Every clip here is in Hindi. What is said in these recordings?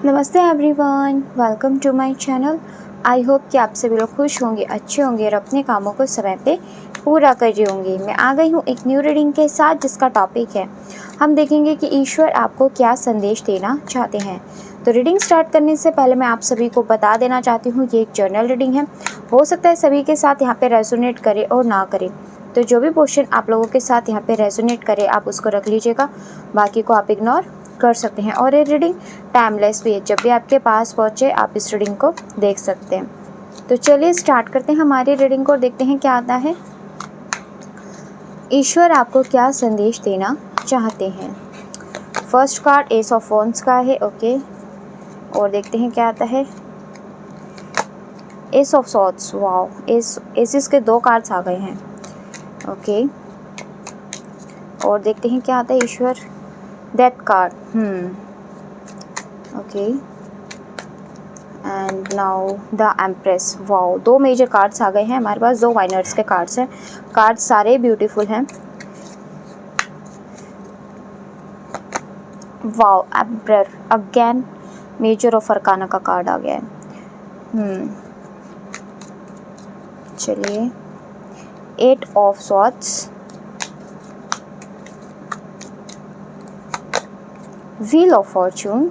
नमस्ते everyone, welcome to my channel. I hope कि आप सभी लोग खुश होंगे, अच्छे होंगे और अपने कामों को समय पे पूरा कर रहे होंगे। मैं आ गई हूँ एक न्यू रीडिंग के साथ जिसका टॉपिक है, हम देखेंगे कि ईश्वर आपको क्या संदेश देना चाहते हैं। तो रीडिंग स्टार्ट करने से पहले मैं आप सभी को बता देना चाहती हूँ कि एक जर्नल रीडिंग है, हो सकता है सभी के साथ यहाँ पे रेजोनेट करे और ना करे। तो जो भी पोर्शन आप लोगों के साथ यहाँ पे रेजोनेट करे आप उसको रख लीजिएगा, बाकी को आप इग्नोर कर सकते हैं। और ये रीडिंग टाइमलेस भी है, जब भी आपके पास पहुँचे आप इस रीडिंग को देख सकते हैं। तो चलिए स्टार्ट करते हैं हमारी रीडिंग को और देखते हैं क्या आता है। ईश्वर आपको क्या संदेश देना चाहते हैं। First card S of wands का है, ओके। और देखते हैं क्या आता है। एस ऑफ सॉर्ड्स, वाओ, एसिस के 2 कार्ड्स आ गए हैं, ओके। और देखते हैं क्या आता है। ईश्वर death card, okay. And now the empress, wow, 2 major cards आ गए हैं हमारे पास, 2 माइनर्स के कार्ड्स हैं। कार्ड्स सारे ब्यूटीफुल हैं। Wow, emperor again, major of arcana का कार्ड आ गया है। चलिए, 8 of swords, wheel of fortune,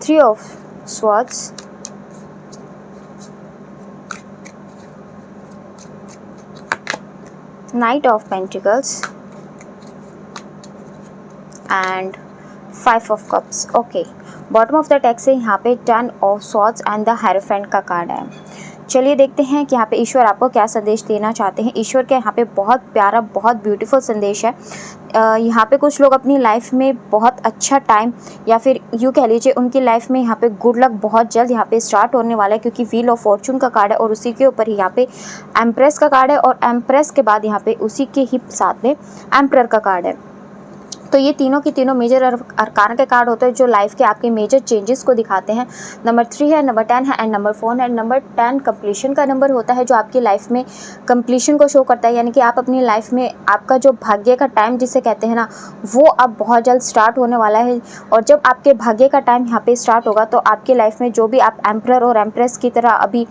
3 of swords, knight of pentacles and 5 of cups, okay. Bottom of the text से यहाँ पे 10 of swords and the hierophant का कार्ड है। चलिए देखते हैं कि यहाँ पे ईश्वर आपको क्या संदेश देना चाहते हैं। ईश्वर के यहाँ पे बहुत प्यारा, बहुत ब्यूटीफुल संदेश है। यहाँ पे कुछ लोग अपनी लाइफ में बहुत अच्छा टाइम, या फिर यूँ कह लीजिए उनकी लाइफ में यहाँ पे गुड लक बहुत जल्द यहाँ पे स्टार्ट होने वाला है, क्योंकि व्हील ऑफ फॉर्चून का कार्ड है और उसी के ऊपर ही यहाँ पे एम्प्रेस का कार्ड है, और एम्प्रेस के बाद यहाँ पे उसी के ही साथ में एम्परर का कार्ड है। तो ये तीनों की तीनों मेजर अरकान के कार्ड होते हैं जो लाइफ के आपके मेजर चेंजेस को दिखाते हैं। नंबर 3 है, नंबर 10 है एंड नंबर 4 है। नंबर 10 कंप्लीशन का नंबर होता है, जो आपकी लाइफ में कंप्लीशन को शो करता है, यानी कि आप अपनी लाइफ में आपका जो भाग्य का टाइम जिसे कहते हैं ना, वो अब बहुत जल्द स्टार्ट होने वाला है। और जब आपके भाग्य का टाइम यहाँ पे स्टार्ट होगा तो आपकी लाइफ में जो भी आप एम्परर और एम्प्रेस की तरह अभी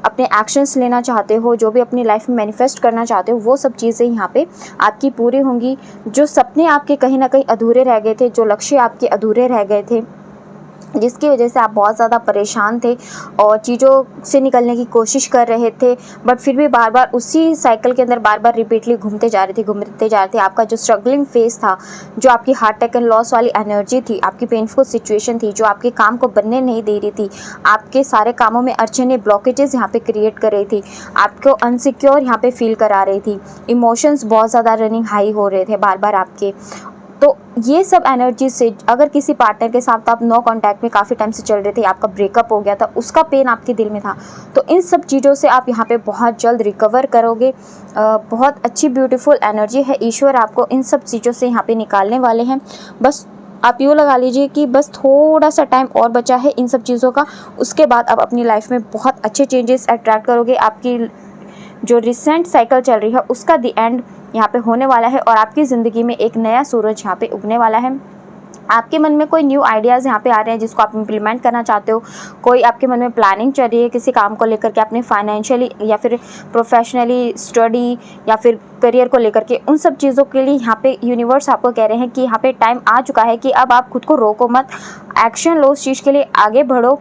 अपने एक्शंस लेना चाहते हो, जो भी अपनी लाइफ में मैनिफेस्ट करना चाहते हो, वो सब चीज़ें यहाँ पे आपकी पूरी होंगी। जो सपने आपके कहीं ना कहीं अधूरे रह गए थे, जो लक्ष्य आपके अधूरे रह गए थे, जिसकी वजह से आप बहुत ज़्यादा परेशान थे और चीज़ों से निकलने की कोशिश कर रहे थे, बट फिर भी बार बार उसी साइकिल के अंदर बार बार रिपीटली घूमते जा रहे थे। आपका जो स्ट्रगलिंग फेस था, जो आपकी हार्ट अटैक एंड लॉस वाली एनर्जी थी, आपकी पेनफुल सिचुएशन थी, जो आपके काम को बनने नहीं दे रही थी, आपके सारे कामों में अड़चने, ब्लॉकेजेस यहाँ पे क्रिएट कर रही थी, आपको अनसिक्योर यहाँ पे फील करा रही थी, इमोशंस बहुत ज़्यादा रनिंग हाई हो रहे थे बार बार आपके। तो ये सब एनर्जी से अगर किसी पार्टनर के साथ आप नो कांटेक्ट में काफ़ी टाइम से चल रहे थे, आपका ब्रेकअप हो गया था, उसका पेन आपके दिल में था, तो इन सब चीज़ों से आप यहाँ पे बहुत जल्द रिकवर करोगे। बहुत अच्छी ब्यूटीफुल एनर्जी है। ईश्वर आपको इन सब चीज़ों से यहाँ पे निकालने वाले हैं। बस आप यूँ लगा लीजिए कि बस थोड़ा सा टाइम और बचा है इन सब चीज़ों का, उसके बाद आप अपनी लाइफ में बहुत अच्छे चेंजेस अट्रैक्ट करोगे। आपकी जो रिसेंट साइकिल चल रही है उसका दी एंड यहाँ पे होने वाला है और आपकी ज़िंदगी में एक नया सूरज यहाँ पे उगने वाला है। आपके मन में कोई न्यू आइडियाज़ यहाँ पे आ रहे हैं जिसको आप इम्प्लीमेंट करना चाहते हो। कोई आपके मन में प्लानिंग चल रही है किसी काम को लेकर के, अपने फाइनेंशियली या फिर प्रोफेशनली, स्टडी या फिर करियर को लेकर के, उन सब चीज़ों के लिए यहाँ पे यूनिवर्स आपको कह रहे हैं कि यहाँ पे टाइम आ चुका है कि अब आप खुद को रोको मत, एक्शन लो, उस चीज़ के लिए आगे बढ़ो।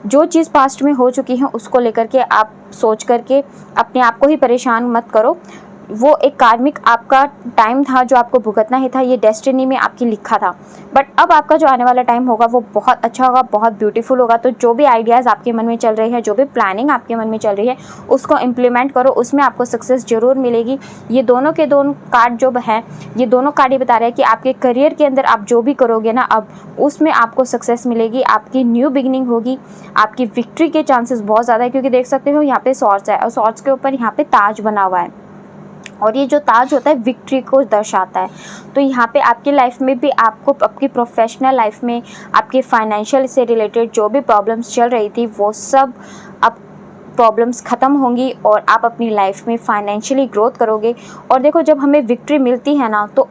जो चीज़ पास्ट में हो चुकी है उसको लेकर के आप सोच करके अपने आप को ही परेशान मत करो। वो एक कार्मिक आपका टाइम था जो आपको भुगतना ही था, ये डेस्टिनी में आपकी लिखा था। बट अब आपका जो आने वाला टाइम होगा वो बहुत अच्छा होगा, बहुत ब्यूटीफुल होगा। तो जो भी आइडियाज़ आपके मन में चल रहे हैं, जो भी प्लानिंग आपके मन में चल रही है, उसको इम्प्लीमेंट करो, उसमें आपको सक्सेस ज़रूर मिलेगी। ये दोनों के दोनों कार्ड जो हैं, ये दोनों कार्ड ये बता रहे हैं कि आपके करियर के अंदर आप जो भी करोगे ना, अब उसमें आपको सक्सेस मिलेगी, आपकी न्यू बिगनिंग होगी, आपकी विक्ट्री के चांसेस बहुत ज़्यादा है। क्योंकि देख सकते हो यहाँ पे सॉर्ड्स है और सॉर्ड्स के ऊपर यहाँ पे ताज बना हुआ है, और ये जो ताज होता है विक्ट्री को दर्शाता है। तो यहाँ पे आपकी लाइफ में भी आपको आपकी प्रोफेशनल लाइफ में, आपके फाइनेंशियल से रिलेटेड जो भी प्रॉब्लम्स चल रही थी, वो सब अब प्रॉब्लम्स ख़त्म होंगी और आप अपनी लाइफ में फाइनेंशियली ग्रोथ करोगे। और देखो, जब हमें विक्ट्री मिलती है ना, तो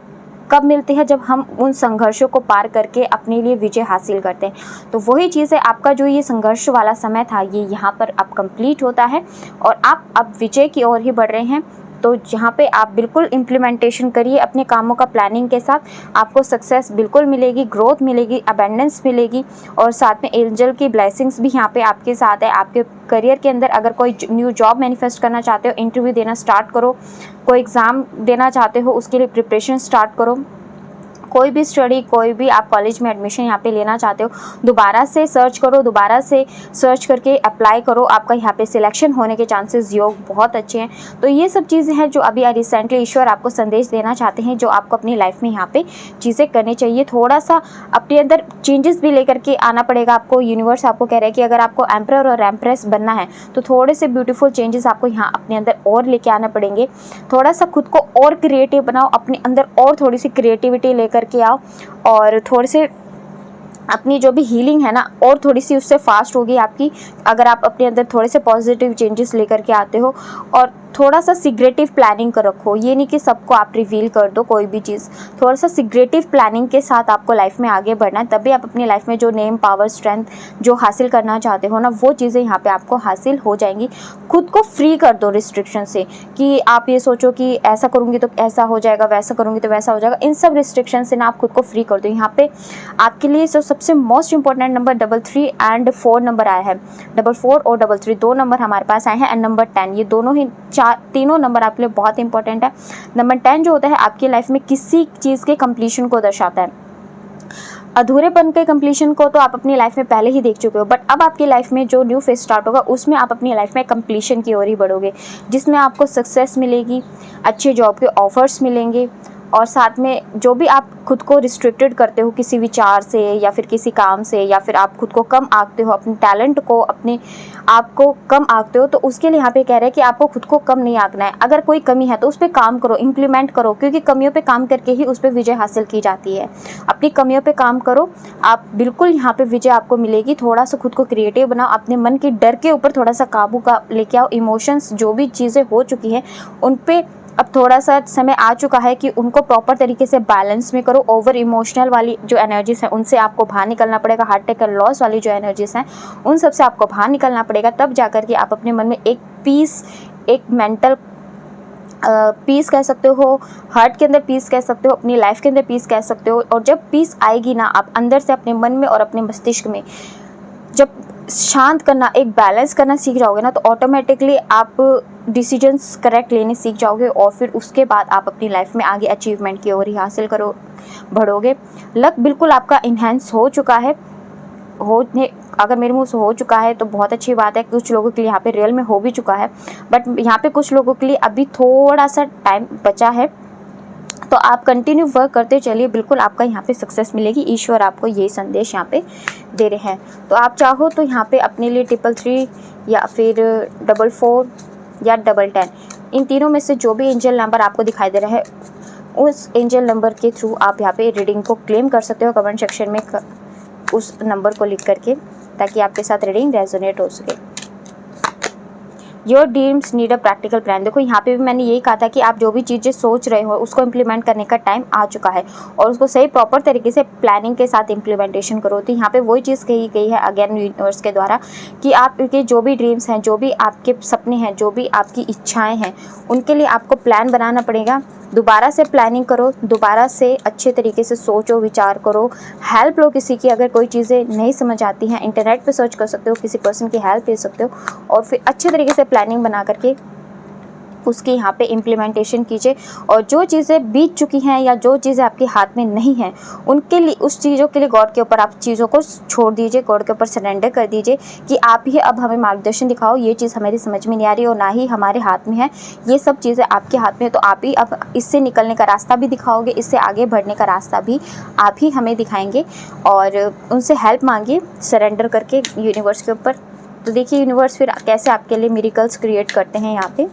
कब मिलती है, जब हम उन संघर्षों को पार करके अपने लिए विजय हासिल करते हैं। तो वही चीज़ है, आपका जो ये संघर्ष वाला समय था ये यहाँ पर अब कंप्लीट होता है और आप अब विजय की ओर ही बढ़ रहे हैं। तो जहाँ पे आप बिल्कुल इम्प्लीमेंटेशन करिए अपने कामों का प्लानिंग के साथ, आपको सक्सेस बिल्कुल मिलेगी, ग्रोथ मिलेगी, अबेंडेंस मिलेगी और साथ में एंजल की ब्लेसिंग्स भी यहाँ पे आपके साथ है। आपके करियर के अंदर अगर कोई न्यू जॉब मैनिफेस्ट करना चाहते हो, इंटरव्यू देना स्टार्ट करो, कोई एग्ज़ाम देना चाहते हो उसके लिए प्रिपरेशन स्टार्ट करो, कोई भी स्टडी, कोई भी आप कॉलेज में एडमिशन यहाँ पे लेना चाहते हो, दोबारा से सर्च करो, दोबारा से सर्च करके अप्लाई करो, आपका यहाँ पे सिलेक्शन होने के चांसेस योग बहुत अच्छे हैं। तो ये सब चीज़ें हैं जो अभी रिसेंटली ईश्वर आपको संदेश देना चाहते हैं, जो आपको अपनी लाइफ में यहाँ पे चीज़ें करनी चाहिए। थोड़ा सा अपने अंदर चेंजेस भी लेकर के आना पड़ेगा आपको। यूनिवर्स आपको कह रहा है कि अगर आपको एम्परर और एम्प्रेस बनना है तो थोड़े से ब्यूटीफुल चेंजेस आपको यहाँ अपने अंदर और लेके आना पड़ेंगे। थोड़ा सा खुद को और क्रिएटिव बनाओ, अपने अंदर और थोड़ी सी क्रिएटिविटी लेकर के आओ और थोड़े से अपनी जो भी हीलिंग है ना और थोड़ी सी उससे फास्ट होगी आपकी, अगर आप अपने अंदर थोड़े से पॉजिटिव चेंजेस लेकर के आते हो और थोड़ा सा सीक्रेटिव प्लानिंग कर रखो। ये नहीं कि सबको आप रिवील कर दो कोई भी चीज़, थोड़ा सा सीक्रेटिव प्लानिंग के साथ आपको लाइफ में आगे बढ़ना है, तभी आप अपनी लाइफ में जो नेम, पावर, स्ट्रेंथ जो हासिल करना चाहते हो ना वो चीज़ें यहाँ पे आपको हासिल हो जाएंगी। खुद को फ्री कर दो रिस्ट्रिक्शन से कि आप ये सोचो कि ऐसा करूँगी तो ऐसा हो जाएगा, वैसा करूँगी तो वैसा हो जाएगा। इन सब रिस्ट्रिक्शन से ना आप खुद को फ्री कर दो। यहाँ पे आपके लिए जो सबसे most important number 33 and 4 number आया है। 44 और 33 दो नंबर हमारे पास आए हैं एंड नंबर 10, ये दोनों ही तीनों नंबर आपके लिए बहुत इंपॉर्टेंट है। नंबर 10 जो होता है आपकी लाइफ में किसी चीज़ के कंप्लीशन को दर्शाता है। अधूरेपन के कंप्लीशन को तो आप अपनी लाइफ में पहले ही देख चुके हो, बट अब आपकी लाइफ में जो न्यू फेज स्टार्ट होगा उसमें आप अपनी लाइफ में कंप्लीशन की ओर ही बढ़ोगे, जिसमें आपको सक्सेस मिलेगी, अच्छे जॉब के ऑफर्स मिलेंगे और साथ में जो भी आप खुद को रिस्ट्रिक्टेड करते हो किसी विचार से या फिर किसी काम से, या फिर आप खुद को कम आंकते हो, अपने टैलेंट को, अपने आप को कम आंकते हो, तो उसके लिए यहाँ पे कह रहे हैं कि आपको खुद को कम नहीं आंकना है। अगर कोई कमी है तो उस पर काम करो, इम्प्लीमेंट करो, क्योंकि कमियों पे काम करके ही उस पर विजय हासिल की जाती है। अपनी कमियों पे काम करो, आप बिल्कुल यहाँ पे विजय आपको मिलेगी। थोड़ा सा खुद को क्रिएटिव बनाओ, अपने मन के डर के ऊपर थोड़ा सा काबू का लेके आओ। इमोशंस जो भी चीज़ें हो चुकी हैं उन पे अब थोड़ा सा समय आ चुका है कि उनको प्रॉपर तरीके से बैलेंस में करो। ओवर इमोशनल वाली जो एनर्जीज हैं उनसे आपको बाहर निकलना पड़ेगा। हार्ट अटैक का लॉस वाली जो एनर्जीज हैं उन सब से आपको बाहर निकलना पड़ेगा, तब जाकर के आप अपने मन में एक पीस, एक मेंटल पीस कह सकते हो, हार्ट के अंदर पीस कह सकते हो, अपनी लाइफ के अंदर पीस कह सकते हो। और जब पीस आएगी ना, आप अंदर से अपने मन में और अपने मस्तिष्क में जब शांत करना, एक बैलेंस करना सीख जाओगे ना, तो ऑटोमेटिकली आप डिसीजंस करेक्ट लेने सीख जाओगे और फिर उसके बाद आप अपनी लाइफ में आगे अचीवमेंट की ओर ही हासिल करो बढ़ोगे। लक बिल्कुल आपका इन्हेंस हो चुका है, अगर मेरे मुंह से हो चुका है तो बहुत अच्छी बात है। कुछ लोगों के लिए यहाँ पे रियल में हो भी चुका है, बट यहाँ पे कुछ लोगों के लिए अभी थोड़ा सा टाइम बचा है, तो आप कंटिन्यू वर्क करते चलिए, बिल्कुल आपका यहाँ पे सक्सेस मिलेगी। ईश्वर आपको यही संदेश यहाँ पे दे रहे हैं। तो आप चाहो तो यहाँ पे अपने लिए 333 या फिर 44 या 1010, इन तीनों में से जो भी एंजल नंबर आपको दिखाई दे रहा है उस एंजल नंबर के थ्रू आप यहाँ पे रीडिंग को क्लेम कर सकते हो। कमेंट सेक्शन में उस नंबर को लिख करके, ताकि आपके साथ रीडिंग रेजोनेट हो सके। Your dreams need a practical plan. देखो यहाँ पे भी मैंने यही कहा था कि आप जो भी चीज़ें सोच रहे हो उसको इम्प्लीमेंट करने का टाइम आ चुका है और उसको सही प्रॉपर तरीके से प्लानिंग के साथ इम्प्लीमेंटेशन करो। तो यहाँ पे वही चीज़ कही गई है अगेन यूनिवर्स के द्वारा कि आपके जो भी ड्रीम्स हैं, जो भी आपके सपने हैं, जो भी आपकी इच्छाएँ हैं, उनके लिए आपको प्लान बनाना पड़ेगा। दोबारा से प्लानिंग करो, दोबारा से अच्छे तरीके से सोचो, विचार करो, हेल्प लो किसी की। अगर कोई चीज़ें नहीं समझ आती हैं इंटरनेट पे सर्च कर सकते हो, किसी पर्सन की हेल्प ले सकते हो और फिर अच्छे तरीके से प्लानिंग बना करके उसके यहाँ पे इम्प्लीमेंटेशन कीजिए। और जो चीज़ें बीत चुकी हैं या जो चीज़ें आपके हाथ में नहीं हैं उनके लिए, उस चीज़ों के लिए गॉड के ऊपर आप चीज़ों को छोड़ दीजिए, गॉड के ऊपर सरेंडर कर दीजिए कि आप ही अब हमें मार्गदर्शन दिखाओ, ये चीज़ हमारी समझ में नहीं आ रही और ना ही हमारे हाथ में है, ये सब चीज़ें आपके हाथ में है। तो आप ही अब इससे निकलने का रास्ता भी दिखाओगे, इससे आगे बढ़ने का रास्ता भी आप ही हमें दिखाएंगे और उनसे हेल्प मांगिए सरेंडर करके यूनिवर्स के ऊपर। तो देखिए यूनिवर्स फिर कैसे आपके लिए मिरेकल्स क्रिएट करते हैं। यहाँ पे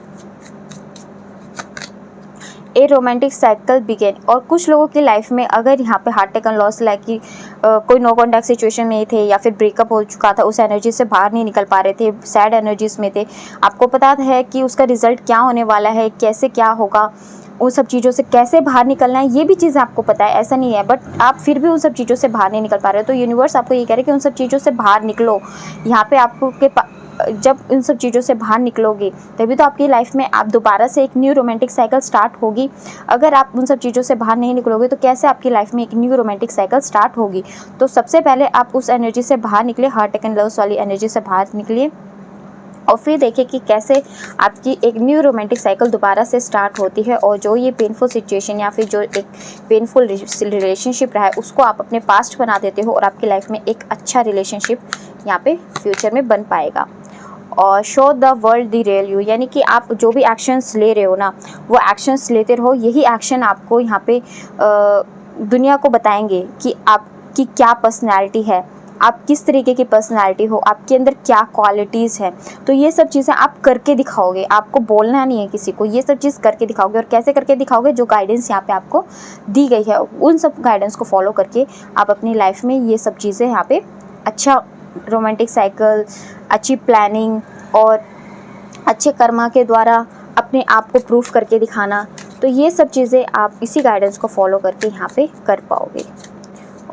ए रोमांटिक साइकिल बिगेन। और कुछ लोगों की लाइफ में अगर यहाँ पे हार्ट टेकन लॉस लाइक कि कोई नो कॉन्टैक्ट सिचुएशन में थे या फिर ब्रेकअप हो चुका था, उस एनर्जी से बाहर नहीं निकल पा रहे थे, सैड एनर्जीज में थे, आपको पता है कि उसका रिजल्ट क्या होने वाला है, कैसे क्या होगा, उन सब चीज़ों से कैसे बाहर निकलना है, ये भी चीज़ें आपको पता है, ऐसा नहीं है, बट आप फिर भी उन सब चीज़ों से बाहर नहीं निकल पा रहे हो। तो यूनिवर्स आपको ये कह रहे हैं कि उन सब चीज़ों से बाहर निकलो। यहाँ पे आपको जब इन सब चीज़ों से बाहर निकलोगे तभी तो आपकी लाइफ में आप दोबारा से एक न्यू रोमांटिक साइकिल स्टार्ट होगी। अगर आप उन सब चीज़ों से बाहर नहीं निकलोगे तो कैसे आपकी लाइफ में एक न्यू रोमांटिक साइकिल स्टार्ट होगी। तो सबसे पहले आप उस एनर्जी से बाहर निकले, हार्ट टेकन लॉस वाली एनर्जी से बाहर निकलिए और फिर देखिए कि कैसे आपकी एक न्यू रोमांटिक साइकिल दोबारा से स्टार्ट होती है। और जो ये पेनफुल सिचुएशन या फिर जो एक पेनफुल रिलेशनशिप रहा है उसको आप अपने पास्ट बना देते हो और आपकी लाइफ में एक अच्छा रिलेशनशिप यहाँ पे फ्यूचर में बन पाएगा। और show the world the real you, यानी कि आप जो भी एक्शंस ले रहे हो ना, वो एक्शंस लेते रहो। यही एक्शन आपको यहाँ पे दुनिया को बताएंगे कि आपकी क्या पर्सनैलिटी है, आप किस तरीके की पर्सनैलिटी हो, आपके अंदर क्या क्वालिटीज़ हैं। तो ये सब चीज़ें आप करके दिखाओगे, आपको बोलना नहीं है किसी को, ये सब चीज़ करके दिखाओगे। और कैसे करके दिखाओगे, जो गाइडेंस यहाँ पे आपको दी गई है उन सब गाइडेंस को फॉलो करके आप अपनी लाइफ में ये सब चीज़ें यहाँ पे अच्छा रोमांटिक साइकिल, अच्छी प्लानिंग और अच्छे कर्मा के द्वारा अपने आप को प्रूफ करके दिखाना, तो ये सब चीज़ें आप इसी गाइडेंस को फॉलो करके यहाँ पे कर पाओगे।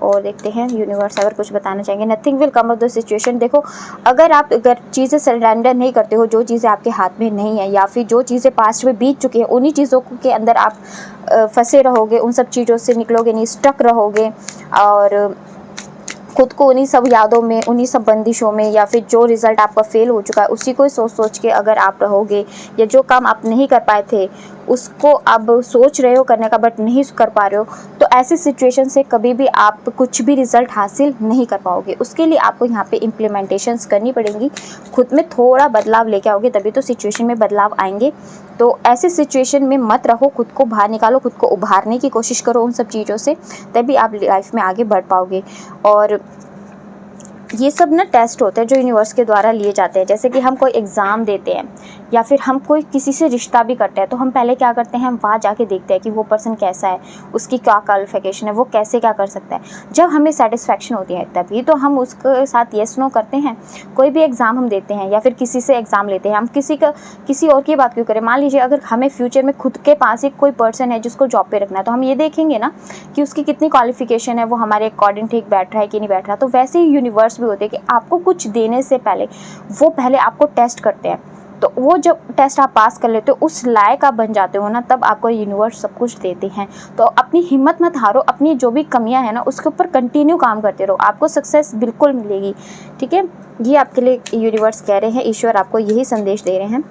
और देखते हैं यूनिवर्स अगर कुछ बताना चाहेंगे। Nothing will come of the situation. देखो, अगर चीज़ें सरेंडर नहीं करते हो, जो चीज़ें आपके हाथ में नहीं है या फिर जो चीज़ें पास्ट में बीत चुकी हैं, उन्हीं चीज़ों के अंदर आप फंसे रहोगे, उन सब चीज़ों से निकलोगे नहीं, स्टक रहोगे और खुद को उन्हीं सब यादों में, उन्हीं सब बंदिशों में, या फिर जो रिज़ल्ट आपका फेल हो चुका है उसी को सोच के अगर आप रहोगे, या जो काम आप नहीं कर पाए थे उसको अब सोच रहे हो करने का बट नहीं कर पा रहे हो, तो ऐसी सिचुएशन से कभी भी आप कुछ भी रिज़ल्ट हासिल नहीं कर पाओगे। उसके लिए आपको यहाँ पे इम्प्लीमेंटेशंस करनी पड़ेंगी, खुद में थोड़ा बदलाव लेके आओगे तभी तो सिचुएशन में बदलाव आएंगे। तो ऐसे सिचुएशन में मत रहो, खुद को बाहर निकालो, खुद को उभारने की कोशिश करो उन सब चीज़ों से, तभी आप लाइफ में आगे बढ़ पाओगे। और ये सब ना टेस्ट होते हैं जो यूनिवर्स के द्वारा लिए जाते हैं। जैसे कि हम कोई एग्ज़ाम देते हैं या फिर हम कोई किसी से रिश्ता भी करते हैं, तो हम पहले क्या करते हैं, हम वहाँ जाके देखते हैं कि वो पर्सन कैसा है, उसकी क्या क्वालिफिकेशन है, वो कैसे क्या कर सकता है। जब हमें सेटिस्फैक्शन होती है तभी तो हम उसके साथ येस नो करते हैं। कोई भी एग्ज़ाम हम देते हैं या फिर किसी से एग्ज़ाम लेते हैं, हम किसी और की बात क्यों करें। मान लीजिए अगर हमें फ्यूचर में खुद के पास एक कोई पर्सन है जिसको जॉब पे रखना है, तो हम ये देखेंगे ना कि उसकी कितनी क्वालिफिकेशन है, वो हमारे अकॉर्डिंग ठीक बैठ रहा है कि नहीं बैठ रहा। तो वैसे ही यूनिवर्स भी होते हैं कि आपको कुछ देने से पहले वो पहले आपको टेस्ट करते हैं। तो वो जब टेस्ट आप पास कर लेते हो, उस लायक आप बन जाते हो ना, तब आपको यूनिवर्स सब कुछ देते हैं। तो अपनी हिम्मत मत हारो, अपनी जो भी कमियां हैं ना उसके ऊपर कंटिन्यू काम करते रहो, आपको सक्सेस बिल्कुल मिलेगी। ठीक है, ये आपके लिए यूनिवर्स कह रहे हैं, ईश्वर आपको यही संदेश दे रहे हैं।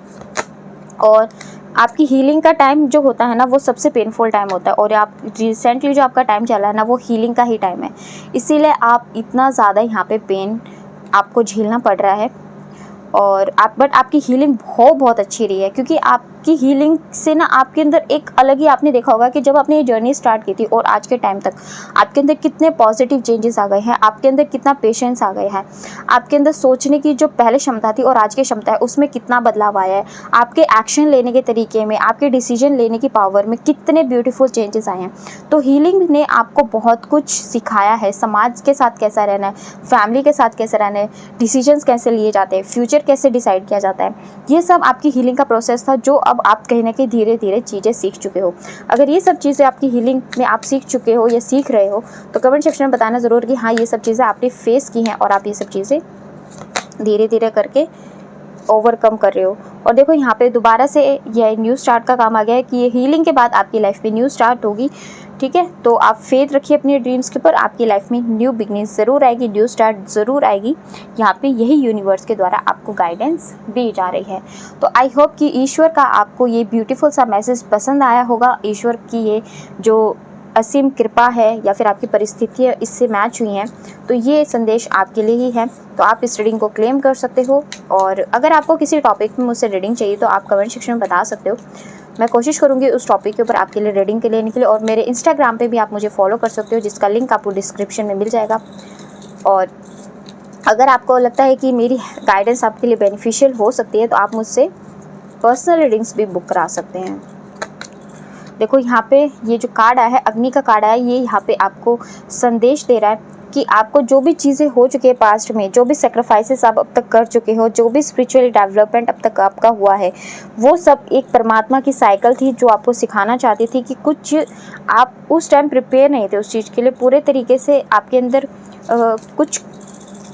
और आपकी हीलिंग का टाइम जो होता है ना, वो सबसे पेनफुल टाइम होता है। और आप रिसेंटली जो आपका टाइम चला है ना, वो हीलिंग का ही टाइम है, इसीलिए आप इतना ज़्यादा यहाँ पे पेन आपको झेलना पड़ रहा है। और बट आपकी हीलिंग बहुत अच्छी रही है, क्योंकि आपकी हीलिंग से ना आपके अंदर एक अलग ही, आपने देखा होगा कि जब आपने ये जर्नी स्टार्ट की थी और आज के टाइम तक आपके अंदर कितने पॉजिटिव चेंजेस आ गए हैं, आपके अंदर कितना पेशेंस आ गया है, आपके अंदर सोचने की जो पहले क्षमता थी और आज की क्षमता है उसमें कितना बदलाव आया है, आपके एक्शन लेने के तरीके में, आपके डिसीजन लेने की पावर में कितने ब्यूटीफुल चेंजेस आए हैं। तो हीलिंग ने आपको बहुत कुछ सिखाया है, समाज के साथ कैसा रहना है, फैमिली के साथ कैसे रहना है, डिसीजंस कैसे लिए जाते हैं, फ्यूचर कैसे डिसाइड किया जाता है, ये सब आपकी हीलिंग का प्रोसेस था, जो अब आप कहीं ना कहीं धीरे धीरे चीज़ें सीख चुके हो। अगर ये सब चीज़ें आपकी हीलिंग में आप सीख चुके हो या सीख रहे हो, तो कमेंट सेक्शन में बताना ज़रूर कि हाँ, ये सब चीज़ें आपने फेस की हैं और आप ये सब चीज़ें धीरे धीरे करके ओवरकम कर रहे हो। और देखो यहाँ पे दोबारा से ये न्यू स्टार्ट का काम आ गया है कि ये हीलिंग के बाद आपकी लाइफ में न्यू स्टार्ट होगी। ठीक है, तो आप फेथ रखिए अपने ड्रीम्स के ऊपर, आपकी लाइफ में न्यू बिगनिंग ज़रूर आएगी, न्यू स्टार्ट ज़रूर आएगी। यहाँ पे यही यूनिवर्स के द्वारा आपको गाइडेंस दी जा रही है। तो आई होप कि ईश्वर का आपको ये ब्यूटीफुल सा मैसेज पसंद आया होगा। ईश्वर की ये जो असीम कृपा है या फिर आपकी परिस्थितियाँ इससे मैच हुई हैं, तो ये संदेश आपके लिए ही है। तो आप इस रीडिंग को क्लेम कर सकते हो। और अगर आपको किसी टॉपिक में मुझसे रीडिंग चाहिए तो आप कमेंट सेक्शन में बता सकते हो, मैं कोशिश करूँगी उस टॉपिक के ऊपर आपके लिए रीडिंग के लेने के लिए। और मेरे इंस्टाग्राम पे भी आप मुझे फॉलो कर सकते हो, जिसका लिंक आपको डिस्क्रिप्शन में मिल जाएगा। और अगर आपको लगता है कि मेरी गाइडेंस आपके लिए बेनिफिशियल हो सकती है, तो आप मुझसे पर्सनल रीडिंग्स भी बुक करा सकते हैं। देखो यहाँ पे ये जो कार्ड आया है, अग्नि का कार्ड आया है, ये यहाँ पे आपको संदेश दे रहा है कि आपको जो भी चीज़ें हो चुकी है पास्ट में, जो भी सेक्रीफाइसेस आप अब तक कर चुके हो, जो भी स्पिरिचुअल डेवलपमेंट अब तक आपका हुआ है, वो सब एक परमात्मा की साइकिल थी जो आपको सिखाना चाहती थी कि कुछ आप उस टाइम प्रिपेयर नहीं थे उस चीज़ के लिए, पूरे तरीके से आपके अंदर कुछ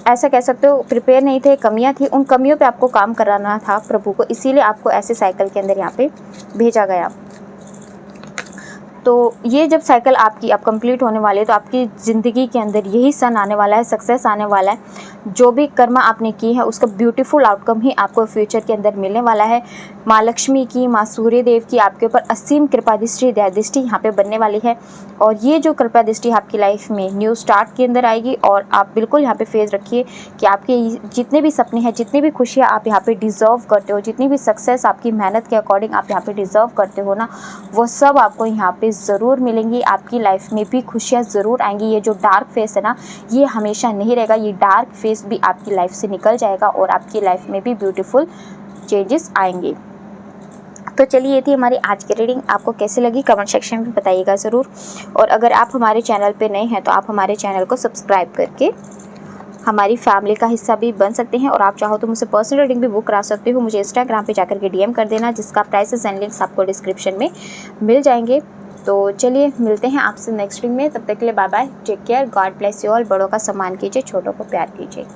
ऐसा कह सकते हो प्रिपेयर नहीं थे, कमियां थी, उन कमियों पे आपको काम कराना था प्रभु को, इसीलिए आपको ऐसे साइकिल के अंदर यहाँ पे भेजा गया। तो ये जब साइकिल आपकी अब कंप्लीट होने वाली है तो आपकी ज़िंदगी के अंदर यही सन आने वाला है, सक्सेस आने वाला है। जो भी कर्म आपने की है उसका ब्यूटीफुल आउटकम ही आपको फ्यूचर के अंदर मिलने वाला है। माँ लक्ष्मी की, माँ सूर्य देव की आपके ऊपर असीम कृपा दृष्टि, दया दृष्टि यहाँ पे बनने वाली है। और ये जो कृपा दृष्टि आपकी लाइफ में न्यू स्टार्ट के अंदर आएगी। और आप बिल्कुल यहाँ पे फेस रखिए कि आपके जितने भी सपने हैं, जितनी भी खुशियाँ आप यहाँ पे डिज़र्व करते हो, जितनी भी सक्सेस आपकी मेहनत के अकॉर्डिंग आप यहाँ पे डिज़र्व करते हो ना, वो सब आपको यहाँ पे ज़रूर मिलेंगी। आपकी लाइफ में भी खुशियाँ ज़रूर आएंगी। ये जो डार्क फेस है ना, ये हमेशा नहीं रहेगा। ये डार्क फेस भी आपकी लाइफ से निकल जाएगा और आपकी लाइफ में भी ब्यूटीफुल चेंजेस आएंगे। तो चलिए, ये थी हमारी आज की रीडिंग। आपको कैसी लगी कमेंट सेक्शन में बताइएगा ज़रूर। और अगर आप हमारे चैनल पे नए हैं तो आप हमारे चैनल को सब्सक्राइब करके हमारी फैमिली का हिस्सा भी बन सकते हैं। और आप चाहो तो मुझसे पर्सनल रीडिंग भी बुक करा सकते हो। मुझे इंस्टाग्राम पे जाकर के DM कर देना, जिसका प्राइसेस एंड लिंक्स आपको डिस्क्रिप्शन में मिल जाएंगे। तो चलिए, मिलते हैं आपसे नेक्स्ट रीडिंग में। तब तक के लिए bye bye, take care, God bless you all. बड़ों का सम्मान कीजिए, छोटों को प्यार कीजिए।